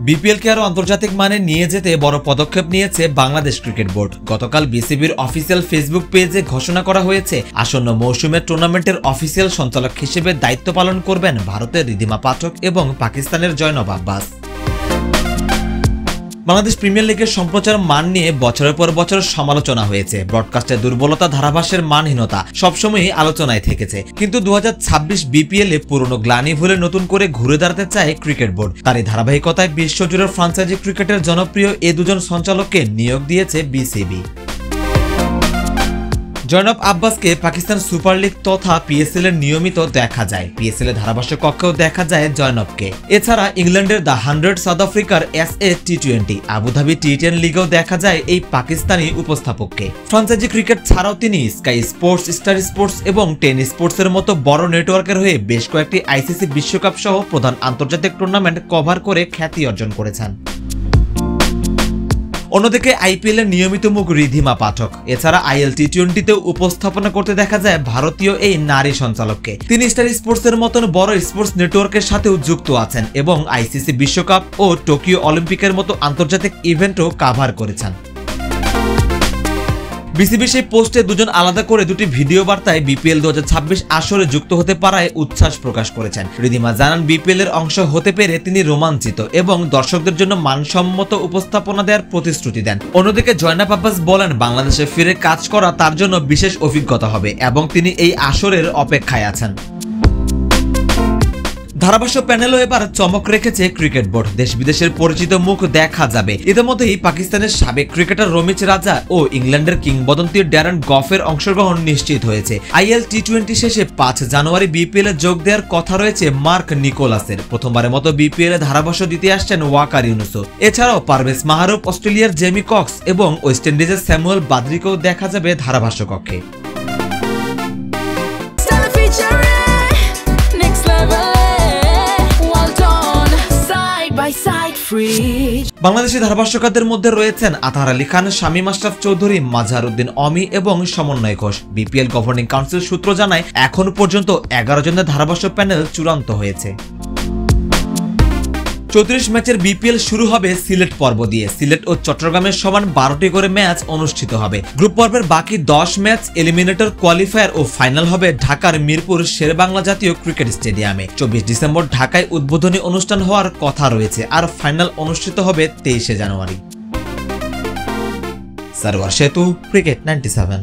বিপিএলকে আরো আন্তর্জাতিক মানে নিয়ে যেতে বড় পদক্ষেপ নিয়েছে বাংলাদেশ ক্রিকেট বোর্ড। গতকাল বিসিবির অফিসিয়াল ফেসবুক পেজে ঘোষণা করা হয়েছে আসন্ন মৌসুমের টুর্নামেন্টের অফিসিয়াল সঞ্চালক হিসেবে দায়িত্ব পালন করবেন ভারতের রিধিমা পাঠক এবং পাকিস্তানের জয়নব আব্বাস। বাংলাদেশ প্রিমিয়ার লিগের সম্প্রচার মান নিয়ে বছরের পর বছর সমালোচনা হয়েছে। ব্রডকাস্টের দুর্বলতা, ধারাভাষ্যের মানহীনতা সবসময়ই আলোচনায় থেকেছে। কিন্তু 2026 বিপিএল এ পুরনো গ্লানি ভুলে নতুন করে ঘুরে দাঁড়াতে চায় ক্রিকেট বোর্ড। তার এই ধারাবাহিকতায় বিশ্বজুড়ে ফ্রাঞ্চাইজি ক্রিকেটের জনপ্রিয় এই দুজন সঞ্চালককে নিয়োগ দিয়েছে বিসিবি। জয়নব আব্বাসকে পাকিস্তান সুপার লিগ তথা পিএসএল এর নিয়মিত দেখা যায়। পিএসএল এর ধারাভাষ্য কক্ষেও দেখা যায় জয়নবকে। এছাড়া ইংল্যান্ডের দ্য 100, সাউথ আফ্রিকার SA T20, আবুধাবি T10 লিগেও দেখা যায় এই পাকিস্তানি উপস্থাপককে। ফ্রাঞ্চাইজি ক্রিকেট ছাড়াও তিনি স্কাই স্পোর্টস, স্টার স্পোর্টস এবং টেন স্পোর্টস এর মতো বড় নেটওয়ার্কের হয়ে বেশ কয়েকটি আইসিসি বিশ্বকাপ সহ প্রধান আন্তর্জাতিক টুর্নামেন্ট কভার করে খ্যাতি অর্জন করেছেন। অন্যদিকে আইপিএল এর নিয়মিত মুখ রিধিমা পাঠক। এছাড়া IL T20তেও উপস্থাপনা করতে দেখা যায় ভারতীয় এই নারী সঞ্চালককে। তিনি স্টার স্পোর্টস এর মতন বড় স্পোর্টস নেটওয়ার্কের সাথেও যুক্ত আছেন এবং আইসিসি বিশ্বকাপ ও টোকিও অলিম্পিকের মতো আন্তর্জাতিক ইভেন্টও কাভার করেছেন। বিসিবি সেই পোস্টে দুজন আলাদা করে দুটি ভিডিও বার্তায় বিপিএল 2026 আসরে যুক্ত হতে পারায় উচ্ছ্বাস প্রকাশ করেছেন। রিধিমা জানান, বিপিএল এর অংশ হতে পেরে তিনি রোমাঞ্চিত এবং দর্শকদের জন্য মানসম্মত উপস্থাপনা দেওয়ার প্রতিশ্রুতি দেন। অন্যদিকে জয়নব আব্বাস বলেন, বাংলাদেশে ফিরে কাজ করা তার জন্য বিশেষ অভিজ্ঞতা হবে এবং তিনি এই আসরের অপেক্ষায় আছেন। ধারাভাষ্য প্যানেলও এবার চমক রেখেছে ক্রিকেট বোর্ড। দেশ বিদেশের পরিচিত মুখ দেখা যাবে। ইতিমধ্যেই পাকিস্তানের সাবেক ক্রিকেটার রমিজ রাজা ও ইংল্যান্ডের কিংবদন্তি ড্যারেন গফের অংশগ্রহণ নিশ্চিত হয়েছে। IL T20 শেষে 5 জানুয়ারি বিপিএল এ যোগ দেওয়ার কথা রয়েছে মার্ক নিকোলাসের। প্রথমবারের মতো বিপিএল এ ধারাভাষ্য দিতে আসছেন ওয়াকার ইউনুসও। এছাড়াও পারভেজ মাহরুফ, অস্ট্রেলিয়ার জেমি কক্স এবং ওয়েস্ট ইন্ডিজের স্যামুয়েল বাদ্রিকেও দেখা যাবে ধারাভাষ্য কক্ষে। বাংলাদেশি ধারাভাষ্যকারদের মধ্যে রয়েছেন আতাহার আলী খান, শামীম আশরাফ চৌধুরী, মাজহারউদ্দিন অমি এবং সমন্বয় ঘোষ। বিপিএল গভর্নিং কাউন্সিল সূত্র জানায়, এখন পর্যন্ত 11 জনের ধারাভাষ্য প্যানেল চূড়ান্ত হয়েছে। 34 ম্যাচের বিপিএল শুরু হবে সিলেট পর্ব দিয়ে। সিলেট ও চট্টগ্রামের সমান 12টি করে ম্যাচ অনুষ্ঠিত হবে। গ্রুপ পর্বের বাকি 10 ম্যাচ এলিমিনেটর, কোয়ালিফায়ার ও ফাইনাল হবে ঢাকার মিরপুর শেরেবাংলা জাতীয় ক্রিকেট স্টেডিয়ামে। 24 ডিসেম্বর ঢাকায় উদ্বোধনী অনুষ্ঠান হওয়ার কথা রয়েছে, আর ফাইনাল অনুষ্ঠিত হবে 23 জানুয়ারি। সরওয়ার সেতু, ক্রিকেট 97।